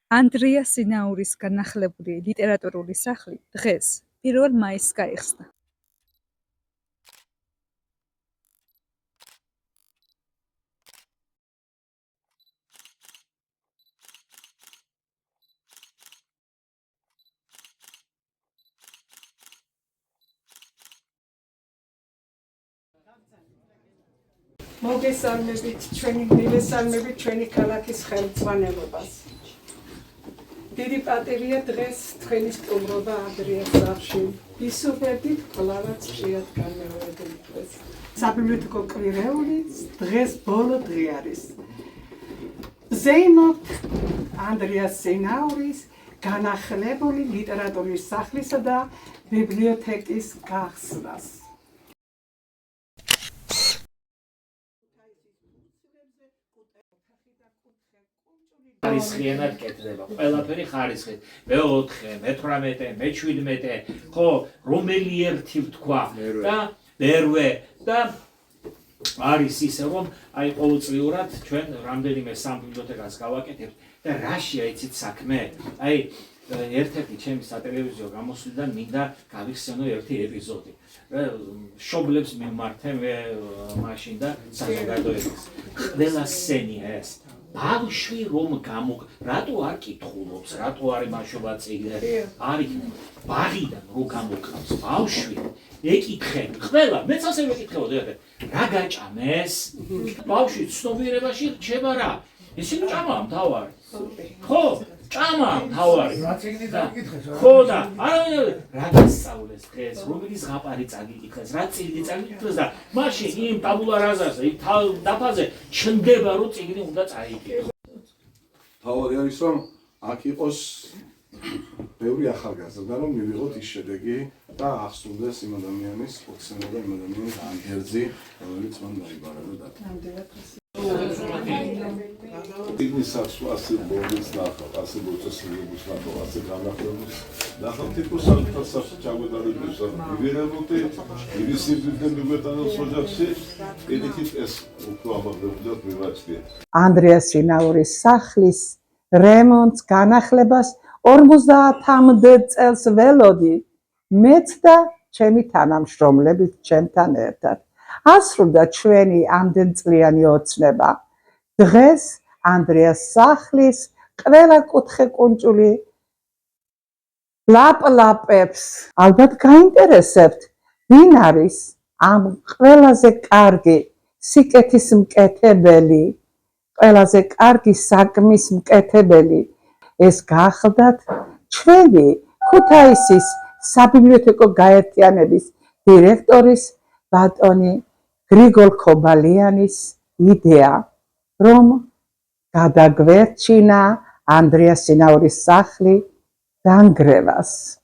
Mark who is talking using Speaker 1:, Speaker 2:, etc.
Speaker 1: ანდრია სინაურის განახლებული ლიტერატურული სახლი დღეს 1 მაისს გაიხსნა.
Speaker 2: მოგესალმებით ჩვენი ქალაქის ხელმძღვანელობას. დიდი პატივია დღეს თქვენი სტუმრობა ანდრიას სახლში. ვისურვებდით კვლავაც ხშირად განმეორებული დღეს. საბიბლიოთეკო კვირეული დღეს ბოლო დღე არის. ვზეიმობთ ანდრიას სინაურის განახლებული ლიტერატურის სახლისა და ბიბლიოთეკის გახსნას.
Speaker 3: ხარისხიანად კეთდება, ყველაფერი ხარისხით. მე-4, მე-18, მე-17, ხო, რომელი ერთი ვთქვა და მერვე და არის ისე რომ აი ყოველწლიურად ჩვენ რამდენიმე სამ ბიბლიოთეკას გავაკეთებთ და რაშია იცით საქმე? აი ერთ-ერთი ჩემი სატელევიზიო გამოსვლიდან მინდა გავიხსენო ერთი ეპიზოდი. შობლებს მიმართე მე მაშინ და საზოგადოებას. ყველა სცენია ეს. ბავშვი რომ რატო არ კითხულობს, რატო არ იმაშობა წიგნები? არ იქნება. ბაღიდან რო გამოყავს ბავშვი, ეკითხენ. ყველა, მეც ასე ვეკითხებოდი, რა გაჭამეს? ბავშვი ცნობიერებაში რჩება რა? ისინი ჭამაა მთავარი. ხო, ჭამაა მთავარი. ხო და არავინ რა გასწავლეს დღეს, რომელი ზღაპარი წაგიკითხეს, რა წიგნი წაგიკითხეს და მაშინ იმ ტაბულა რაზაზე, იმ დაფაზე ჩნდება რომ წიგნი უნდა წაიკითხოს.
Speaker 4: თავი არის რომ აქ იყოს ბევრი ახალგაზრდა რომ მივიღოთ ის შედეგი და ახსოვდეს იმ ადამიანის ხოცნება და იმ ადამიანის ანგერძი, რომელიც მან დაიბარა და ტიგნის ასე ბოლოს ნახავ, ასე პროცესების ნახავ, ასე განახლების ნახავ თითქოს საკუთარ ჩაგვეტარებს ვიღებოდი ის სიბრძნე მიგვეტანოს ოჯახში ედიქით ეს უფრო ამაღლებულად მივაჩნია.
Speaker 5: ანდრია სინაურის სახლის რემონტს განახლებას 50-მდე წელს ველოდი მეც და ჩემი თანამშრომლებით ჩემთან ერთად. ასრულდა ჩვენი ამდენწლიანი ოცნება. დღეს ანდრიას სახლის ყველა კუთხე-კუნჭული ლაპლაპებს. ალბათ გაინტერესებთ, ვინ არის ამ ყველაზე კარგი სიკეთის მკეთებელი, ყველაზე კარგი საქმის მკეთებელი. ეს გახლდათ ჩვენი ქუთაისის საბიბლიოთეკო გაერთიანების დირექტორის ბატონი გრიგოლ ქობალიანის იდეა, რომ გადაგვერჩინა ანდრია სინაურის სახლი დანგრევას.